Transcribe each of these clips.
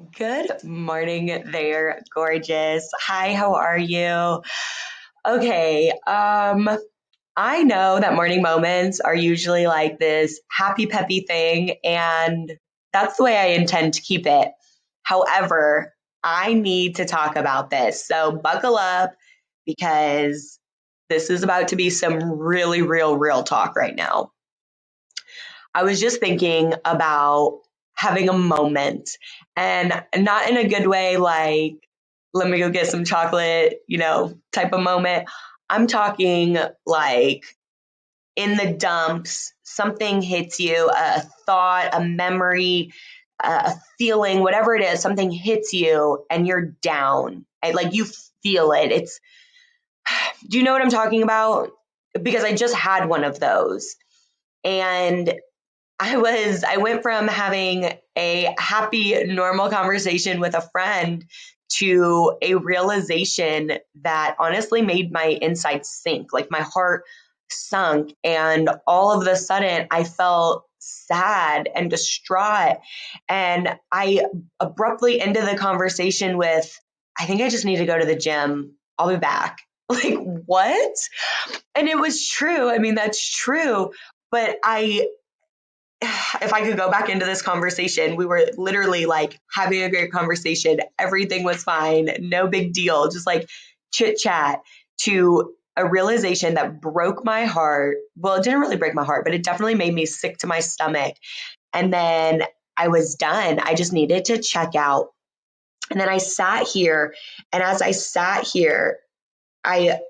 Good morning there, gorgeous. Hi, how are you? Okay, I know that morning moments are usually like this happy, peppy thing, and that's the way I intend to keep it. However, I need to talk about this. So buckle up because this is about to be some really real talk right now. I was just thinking about having a moment and not in a good way, like, let me go get some chocolate, type of moment. I'm talking like in the dumps, something hits you, a thought, a memory, a feeling, whatever it is, something hits you and you're down. Like you feel it. Do you know what I'm talking about? Because I just had one of those. And I went from having a happy, normal conversation with a friend to a realization that honestly made my insides sink. Like my heart sunk. And all of a sudden, I felt sad and distraught. And I abruptly ended the conversation with, I think I just need to go to the gym. I'll be back. Like, what? And it was true. I mean, that's true. But if I could go back into this conversation, we were literally like having a great conversation. Everything was fine. No big deal. Just like chit chat to a realization that broke my heart. Well, it didn't really break my heart, but it definitely made me sick to my stomach. And then I was done. I just needed to check out. And then I sat here. And as I sat here, I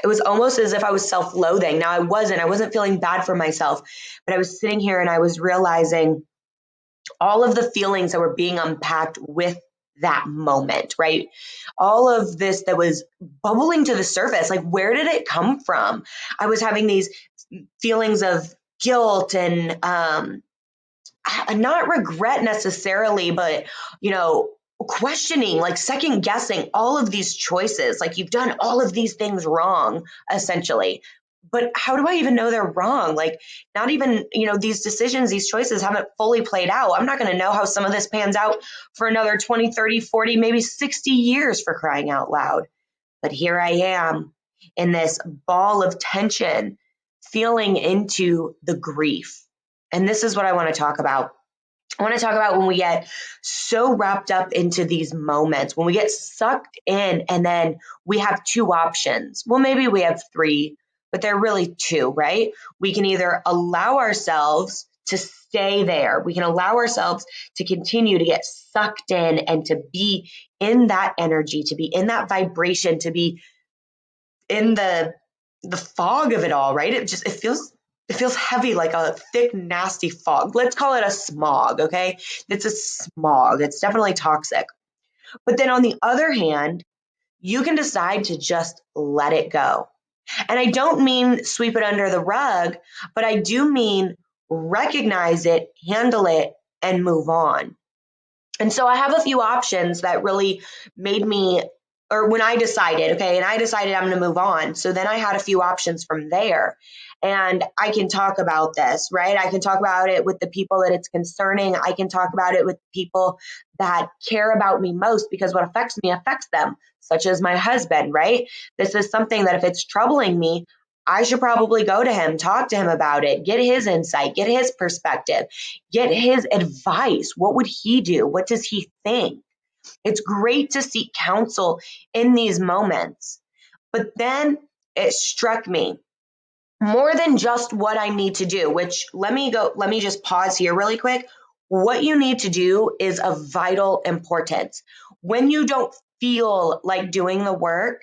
it was almost as if I was self-loathing. Now I wasn't feeling bad for myself, but I was sitting here and I was realizing all of the feelings that were being unpacked with that moment, right? All of this that was bubbling to the surface, like where did it come from? I was having these feelings of guilt and not regret necessarily, but questioning, like second guessing all of these choices. Like you've done all of these things wrong, essentially. But how do I even know they're wrong? Like not even, these decisions, these choices haven't fully played out. I'm not going to know how some of this pans out for another 20, 30, 40, maybe 60 years for crying out loud. But here I am in this ball of tension, feeling into the grief. And this is what I want to talk about. I want to talk about when we get so wrapped up into these moments, when we get sucked in, and then we have two options. Well, maybe we have three, but they're really two, right? We can either allow ourselves to stay there. We can allow ourselves to continue to get sucked in and to be in that energy, to be in that vibration, to be in the fog of it all, right? It feels heavy, like a thick, nasty fog. Let's call it a smog, okay? It's a smog. It's definitely toxic. But then on the other hand, you can decide to just let it go. And I don't mean sweep it under the rug, but I do mean recognize it, handle it, and move on. And so I have a few options that really made me, or when I decided, okay, and I decided I'm going to move on. So then I had a few options from there. And I can talk about this, right? I can talk about it with the people that it's concerning. I can talk about it with people that care about me most because what affects me affects them, such as my husband, right? This is something that if it's troubling me, I should probably go to him, talk to him about it, get his insight, get his perspective, get his advice. What would he do? What does he think? It's great to seek counsel in these moments. But then it struck me more than just what I need to do, which let me just pause here really quick. What you need to do is of vital importance. When you don't feel like doing the work,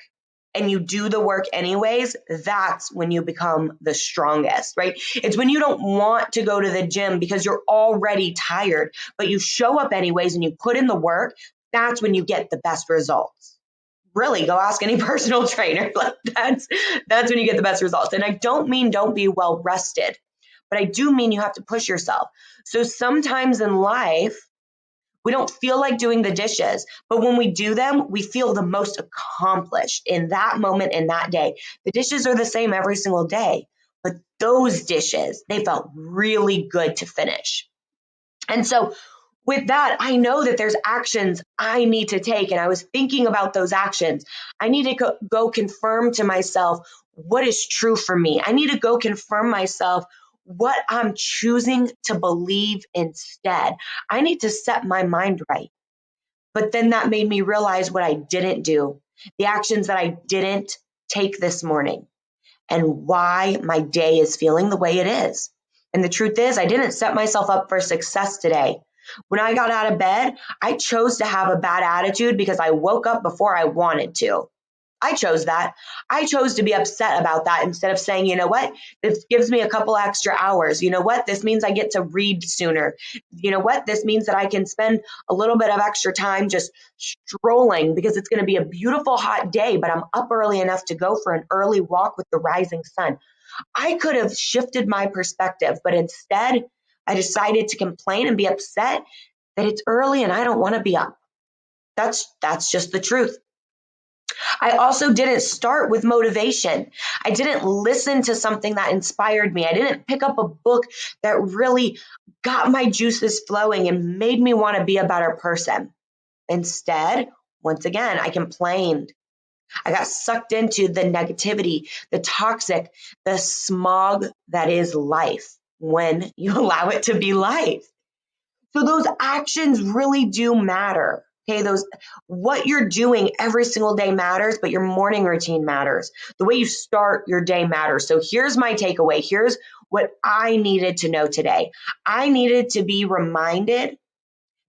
and you do the work anyways, that's when you become the strongest, right? It's when you don't want to go to the gym because you're already tired, but you show up anyways and you put in the work, that's when you get the best results. Really, go ask any personal trainer. Like that's when you get the best results. And I don't mean don't be well rested, but I do mean you have to push yourself. So sometimes in life, we don't feel like doing the dishes, but when we do them, we feel the most accomplished in that moment, in that day. The dishes are the same every single day, but those dishes, they felt really good to finish. And so with that, I know that there's actions I need to take. And I was thinking about those actions. I need to go confirm to myself what is true for me. I need to go confirm myself what I'm choosing to believe instead. I need to set my mind right. But then that made me realize what I didn't do, the actions that I didn't take this morning, and why my day is feeling the way it is. And the truth is, I didn't set myself up for success today. When I got out of bed, I chose to have a bad attitude because I woke up before I wanted to. I chose that. I chose to be upset about that instead of saying, you know what, this gives me a couple extra hours. You know what, this means I get to read sooner. You know what, this means that I can spend a little bit of extra time just strolling because it's going to be a beautiful hot day, but I'm up early enough to go for an early walk with the rising sun. I could have shifted my perspective, but instead I decided to complain and be upset that it's early and I don't want to be up. That's just the truth. I also didn't start with motivation. I didn't listen to something that inspired me. I didn't pick up a book that really got my juices flowing and made me want to be a better person. Instead, once again, I complained. I got sucked into the negativity, the toxic, the smog that is life when you allow it to be life. So those actions really do matter. Okay, those what you're doing every single day matters, but your morning routine matters. The way you start your day matters. So here's my takeaway. Here's what I needed to know today. I needed to be reminded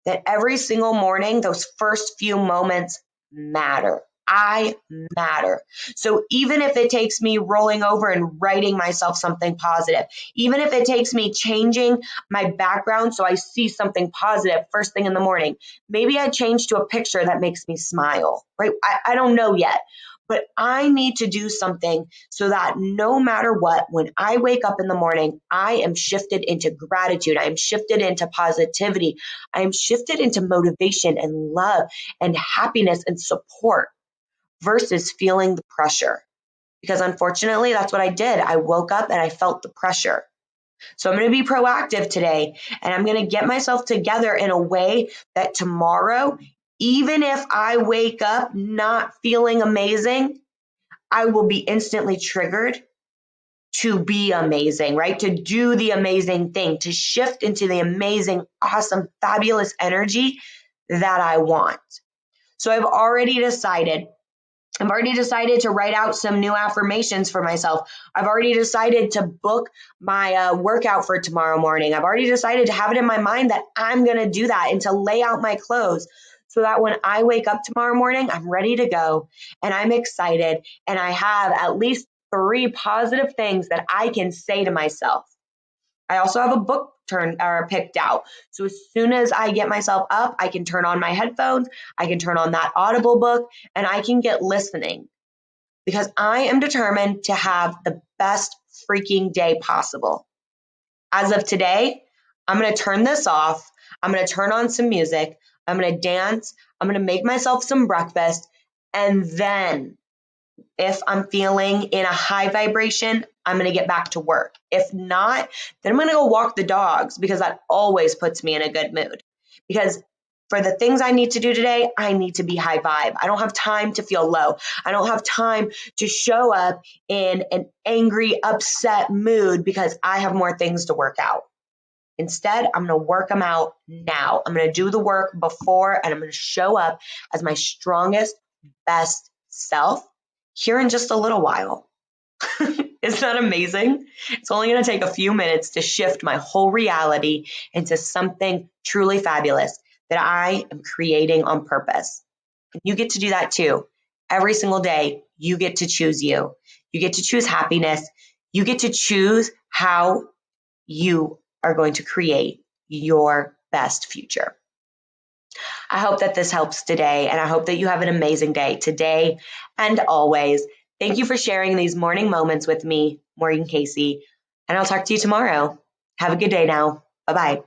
that every single morning, those first few moments matter. I matter. So even if it takes me rolling over and writing myself something positive, even if it takes me changing my background so I see something positive first thing in the morning, maybe I change to a picture that makes me smile, right? I don't know yet. But I need to do something so that no matter what, when I wake up in the morning, I am shifted into gratitude. I am shifted into positivity. I am shifted into motivation and love and happiness and support versus feeling the pressure. Because unfortunately, that's what I did. I woke up and I felt the pressure. So I'm going to be proactive today and I'm going to get myself together in a way that tomorrow, even if I wake up not feeling amazing, I will be instantly triggered to be amazing, right? To do the amazing thing, to shift into the amazing, awesome, fabulous energy that I want. So I've already decided to write out some new affirmations for myself. I've already decided to book my workout for tomorrow morning. I've already decided to have it in my mind that I'm going to do that and to lay out my clothes so that when I wake up tomorrow morning, I'm ready to go and I'm excited and I have at least 3 positive things that I can say to myself. I also have a book picked out. So as soon as I get myself up, I can turn on my headphones, I can turn on that Audible book, and I can get listening because I am determined to have the best freaking day possible. As of today, I'm going to turn this off. I'm going to turn on some music. I'm going to dance. I'm going to make myself some breakfast. And then if I'm feeling in a high vibration, I'm going to get back to work. If not, then I'm going to go walk the dogs because that always puts me in a good mood. Because for the things I need to do today, I need to be high vibe. I don't have time to feel low. I don't have time to show up in an angry, upset mood because I have more things to work out. Instead, I'm going to work them out now. I'm going to do the work before and I'm going to show up as my strongest, best self here in just a little while. Isn't that amazing? It's only going to take a few minutes to shift my whole reality into something truly fabulous that I am creating on purpose. And you get to do that too. Every single day, you get to choose you. You get to choose happiness. You get to choose how you are going to create your best future. I hope that this helps today, and I hope that you have an amazing day today and always. Thank you for sharing these morning moments with me, Maureen Casey, and I'll talk to you tomorrow. Have a good day now. Bye-bye.